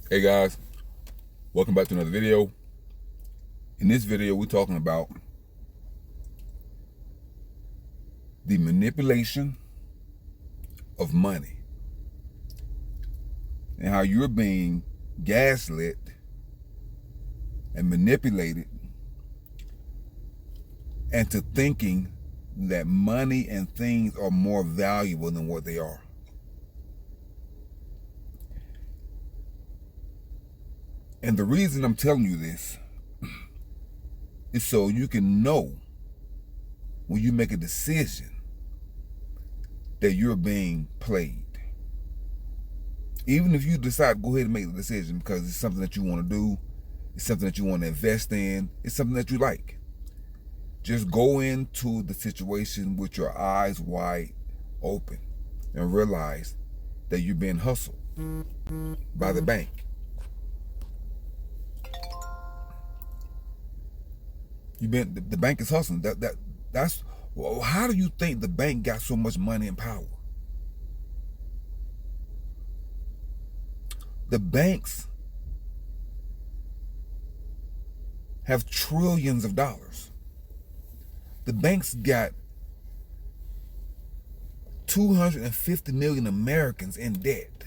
Hey guys, welcome back to another video. In this video, we're talking about the manipulation of money and how you're being gaslit and manipulated into thinking that money and things are more valuable than what they are. And the reason I'm telling you this is so you can know when you make a decision that you're being played. Even if you decide to go ahead and make the decision because it's something that you want to do, it's something that you want to invest in, it's something that you like. Just go into the situation with your eyes wide open and realize that you're being hustled by the bank. The bank is hustling. That's well, how do you think the bank got so much money and power? The banks have trillions of dollars. The banks got 250 million Americans in debt.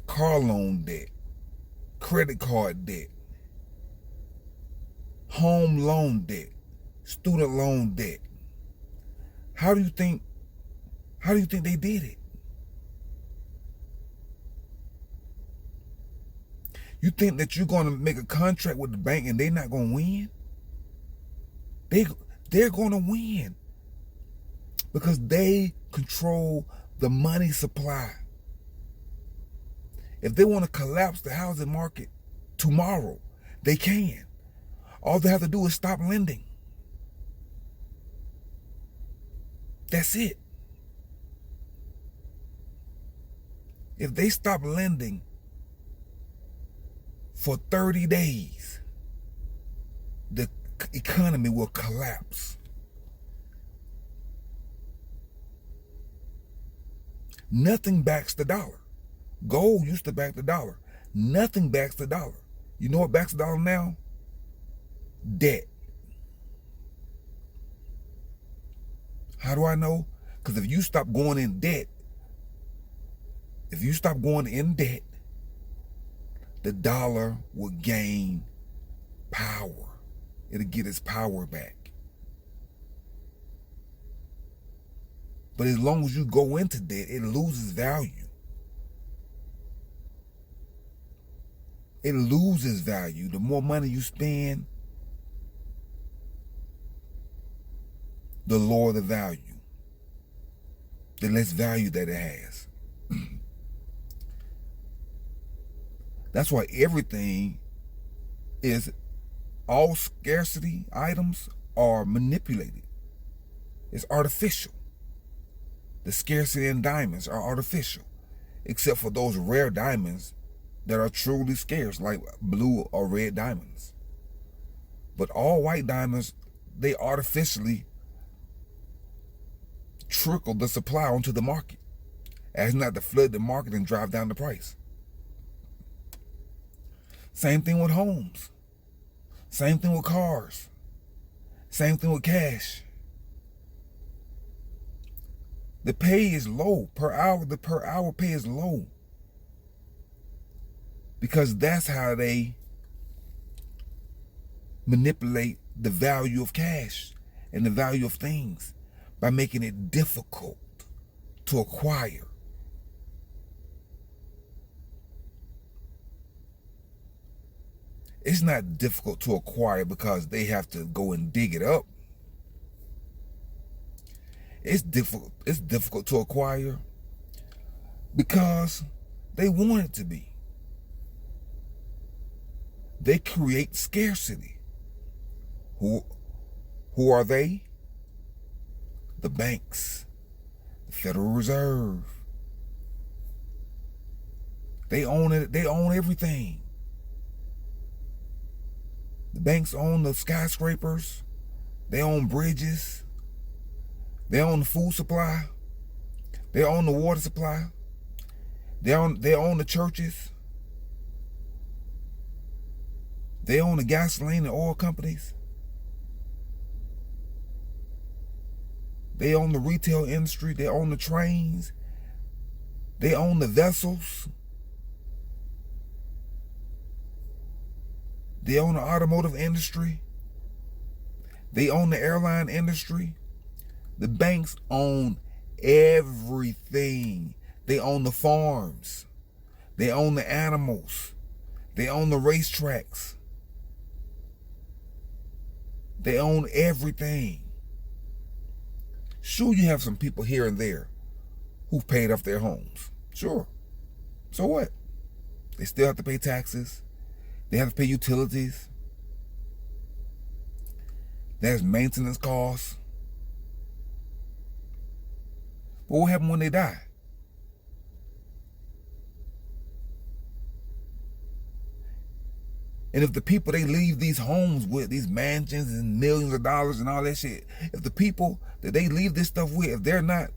Car loan debt, credit card debt, home loan debt, student loan debt. How do you think they did it? You think that you're going to make a contract with the bank and they're not going to win? They're going to win because they control the money supply. If they want to collapse the housing market tomorrow, they can. All they have to do is stop lending. That's it. If they stop lending for 30 days, the economy will collapse. Nothing backs the dollar. Gold used to back the dollar. Nothing backs the dollar. You know what backs the dollar now? Debt. How do I know? Because if you stop going in debt, the dollar will gain power. It'll get its power back. But as long as you go into debt, it loses value. It loses value. The more money you spend, the lower the value, the less value that it has. That's why all scarcity items are manipulated. It's artificial. The scarcity in diamonds are artificial, except for those rare diamonds that are truly scarce, like blue or red diamonds. But all white diamonds, they artificially trickle the supply onto the market, as not to flood the market and drive down the price. Same thing with homes. Same thing with cars. Same thing with cash. The pay is low per hour. The per hour pay is low because that's how they manipulate the value of cash and the value of things, by making it difficult to acquire. It's not difficult to acquire because they have to go and dig it up. It's difficult to acquire because they want it to be. They create scarcity. Who are they? The banks, the Federal Reserve. They own it. They own everything. The banks own the skyscrapers. They own bridges. They own the food supply. They own the water supply. They own the churches. They own the gasoline and oil companies. They own the retail industry. They own the trains. They own the vessels. They own the automotive industry. They own the airline industry. The banks own everything. They own the farms. They own the animals. They own the racetracks. They own everything. Sure, you have some people here and there who've paid off their homes. Sure. So what? They still have to pay taxes. They have to pay utilities. There's maintenance costs. But what happens when they die? And if the people they leave these homes with, these mansions and millions of dollars and all that shit, if the people that they leave this stuff with, if they're not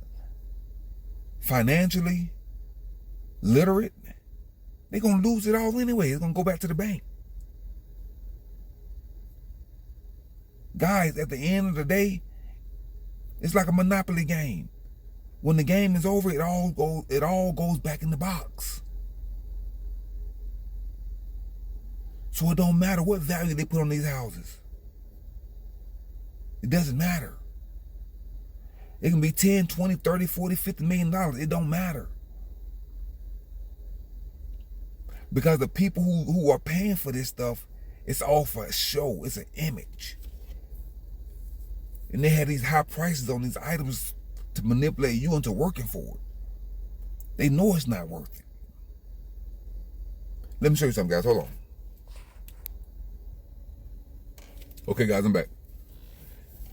financially literate, they're going to lose it all anyway. It's going to go back to the bank. Guys, at the end of the day, it's like a Monopoly game. When the game is over, it all goes back in the box. So it don't matter what value they put on these houses. It doesn't matter. It can be 10, 20, 30, 40, $50 million. It don't matter. Because the people who are paying for this stuff, it's all for a show. It's an image. And they have these high prices on these items to manipulate you into working for it. They know it's not worth it. Let me show you something, guys. Hold on. Okay, guys, I'm back.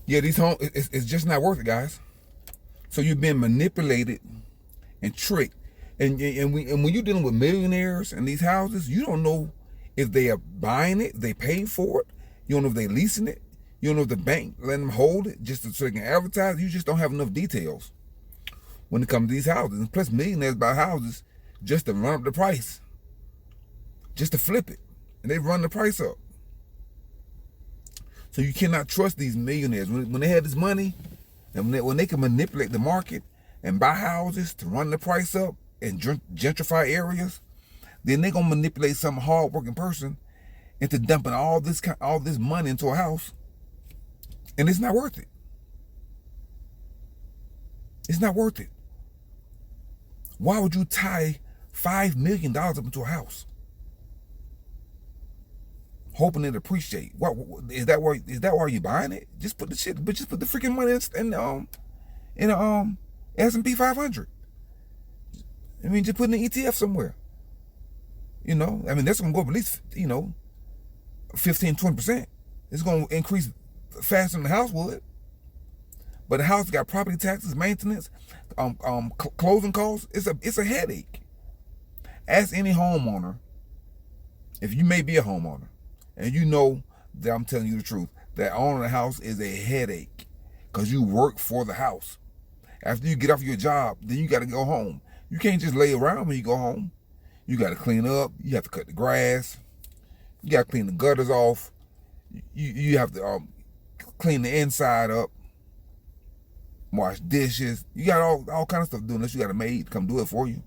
Yeah, these homes, it's just not worth it, guys. So you've been manipulated and tricked. And when you're dealing with millionaires and these houses, you don't know if they are buying it, they paid for it. You don't know if they're leasing it. You don't know if the bank letting them hold it just so they can advertise. You just don't have enough details when it comes to these houses. And plus, millionaires buy houses just to run up the price, just to flip it. And they run the price up. So you cannot trust these millionaires. When they have this money, and when they can manipulate the market and buy houses to run the price up and gentrify areas, then they're going to manipulate some hard-working person into dumping all this money into a house. And it's not worth it. It's not worth it. Why would you tie $5 million up into a house, hoping it appreciate? What is that? Why you're buying it? Just put the shit, but just put the freaking money in the S&P 500. I mean, just put in the ETF somewhere. You know, I mean, that's gonna go up at least 15-20%. It's gonna increase faster than the house would. But the house got property taxes, maintenance, closing costs. It's a headache. Ask any homeowner, if you may be a homeowner, and you know that I'm telling you the truth, that owning a house is a headache because you work for the house. After you get off your job, then you got to go home. You can't just lay around when you go home. You got to clean up. You have to cut the grass. You got to clean the gutters off. You have to clean the inside up, wash dishes. You got all kind of stuff to do unless you got a maid come do it for you.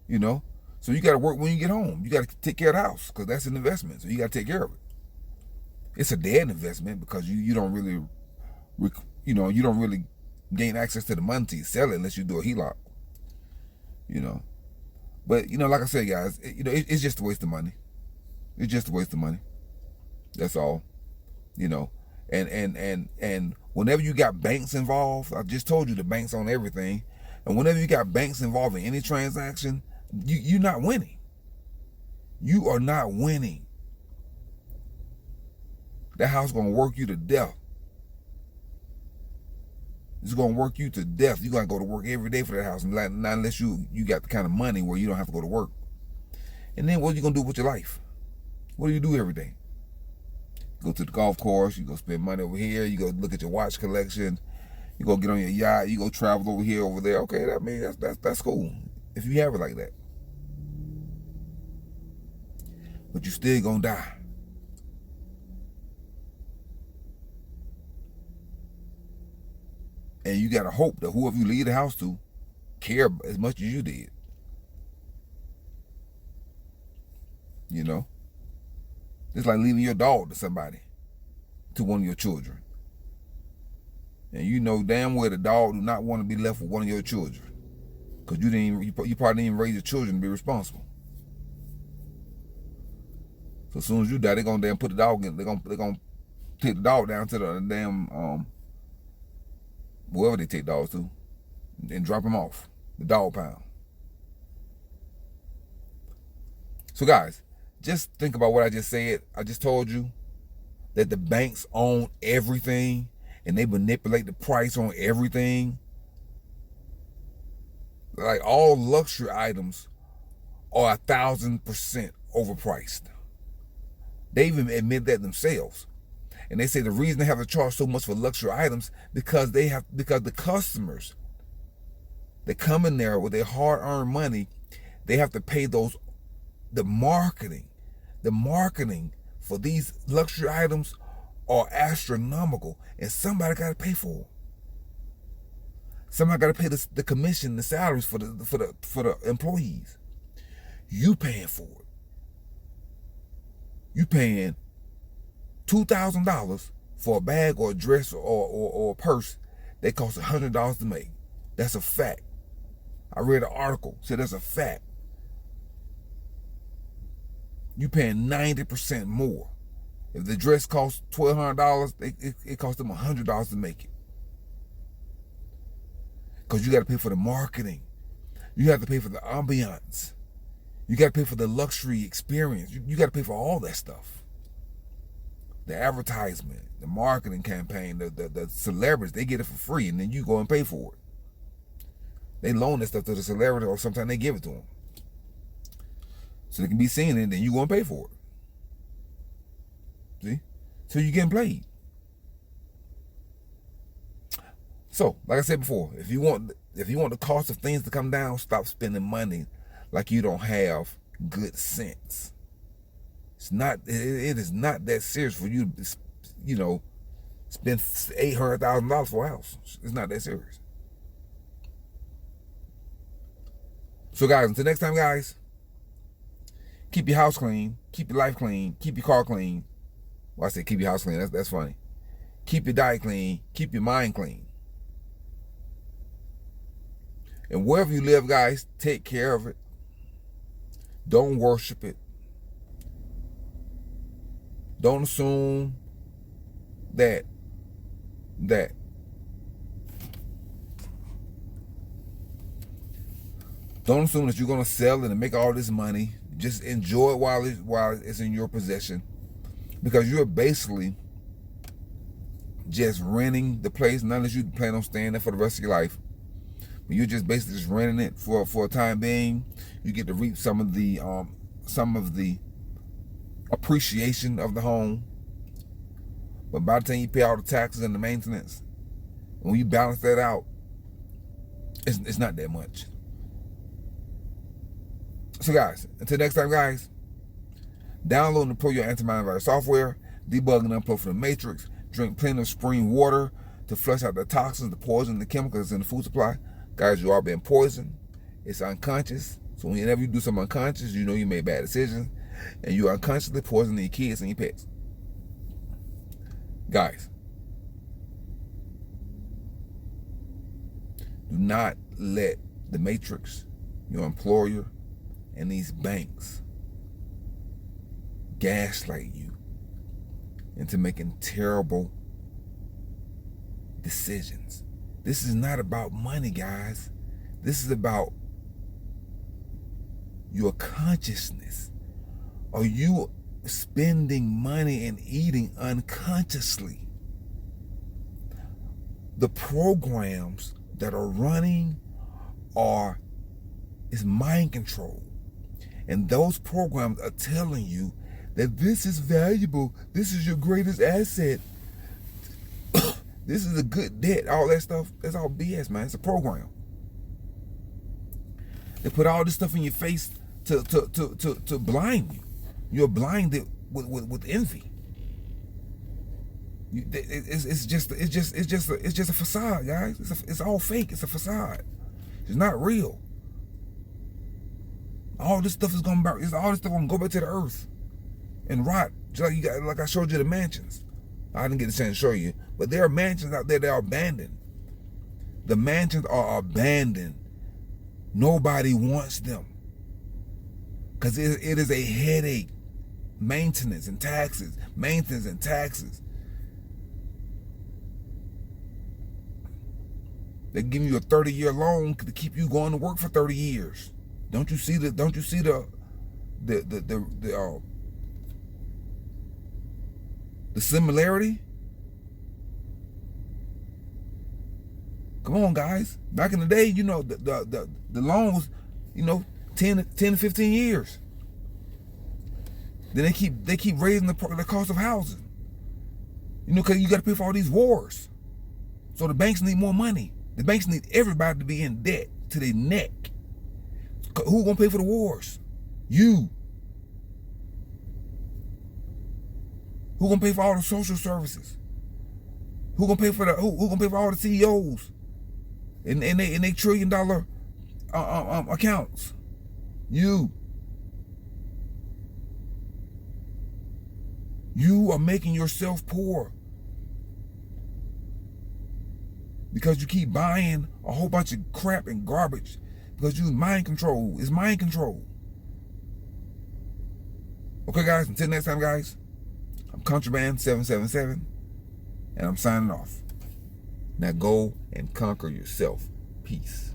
You know? So you got to work when you get home. You got to take care of the house because that's an investment. So you got to take care of it. It's a dead investment because you don't really, you don't really gain access to the money to sell it unless you do a HELOC. You know? But, like I said, guys, it's just a waste of money. It's just a waste of money. That's all. And whenever you got banks involved, I just told you the banks own everything. And whenever you got banks involved in any transaction, you're not winning. You are not winning. That house is going to work you to death. It's going to work you to death. You're going to go to work every day for that house, not unless you got the kind of money where you don't have to go to work. And then what are you going to do with your life? What do you do every day? You go to the golf course. You go spend money over here. You go look at your watch collection. You go get on your yacht. You go travel over here, over there. Okay, that's cool if you have it like that. but you still gonna die. And you gotta hope that whoever you leave the house to care as much as you did. You know? It's like leaving your dog to somebody, to one of your children. And you know damn well the dog do not want to be left with one of your children. Because you probably didn't even raise your children to be responsible. So as soon as you die, they're gonna damn put the dog in. They're gonna take the dog down to the damn wherever they take dogs to, and drop him off the dog pound. So guys, just think about what I just said. I just told you that the banks own everything and they manipulate the price on everything. Like all luxury items are 1,000% overpriced. They even admit that themselves. And they say the reason they have to charge so much for luxury items because the customers that come in there with their hard-earned money, they have to pay the marketing for these luxury items are astronomical, and somebody got to pay for it. Somebody got to pay the commission, the salaries for the employees. You paying for it. You paying $2,000 for a bag or a dress or a purse that costs $100 to make. That's a fact. I read an article said that's a fact. You paying 90% more. If the dress costs $1,200, it costs them $100 to make it. Because you got to pay for the marketing. You have to pay for the ambiance. You got to pay for the luxury experience. You got to pay for all that stuff. The advertisement, the marketing campaign, the celebrities, they get it for free, and then you go and pay for it. They loan that stuff to the celebrity, or sometimes they give it to them. So they can be seen, and then you go and pay for it. See? So you're getting played. So, like I said before, if you want the cost of things to come down, stop spending money like you don't have good sense. It is not that serious for you to, spend $800,000 for a house. It's not that serious. So guys, until next time, guys, keep your house clean, keep your life clean, keep your car clean. Well, I said keep your house clean. That's funny. Keep your diet clean, keep your mind clean. And wherever you live, guys, take care of it. Don't worship it. Don't assume that don't assume that you're gonna sell it and make all this money. Just enjoy it while it's in your possession, because you're basically just renting the place, not unless you plan on staying there for the rest of your life. But you're just basically just renting it for a time being. You get to reap some of the appreciation of the home. But by the time you pay all the taxes and the maintenance, when you balance that out, it's not that much. So guys, until next time, guys, download and deploy your antivirus software, debug and unplug from the matrix, drink plenty of spring water to flush out the toxins, the poison, the chemicals in the food supply. Guys, you are being poisoned. It's unconscious. So whenever you do something unconscious, you know you made bad decisions, and you're unconsciously poisoning your kids and your pets. Guys, do not let the matrix, your employer, and these banks gaslight you into making terrible decisions. This is not about money, guys. This is about your consciousness. Are you spending money and eating unconsciously? The programs that are running is mind control. And those programs are telling you that this is valuable. This is your greatest asset. This is a good debt. All that stuff, that's all BS, man. It's a program. They put all this stuff in your face to blind you. You're blinded with envy. It's just a facade, guys. It's all fake. It's a facade. It's not real. All this stuff is gonna all this stuff gonna go back to the earth and rot. Just like I showed you the mansions. I didn't get a chance to show you, but there are mansions out there that are abandoned. The mansions are abandoned. Nobody wants them because it is a headache. Maintenance and taxes. Maintenance and taxes. They're giving you a 30-year loan to keep you going to work for 30 years. Don't you see the similarity? Come on, guys. Back in the day, you know, the loan was, you know, 10 to 15 years. Then they keep raising the cost of housing. You know, because you got to pay for all these wars. So the banks need more money. The banks need everybody to be in debt to their neck. Who gonna pay for the wars? You. Who gonna pay for all the social services? Who gonna pay for who gonna pay for all the CEOs and they $1 trillion accounts? You. You are making yourself poor because you keep buying a whole bunch of crap and garbage because you mind control. It's mind control. Okay, guys, until next time, guys, I'm Contraband 777, and I'm signing off. Now go and conquer yourself. Peace.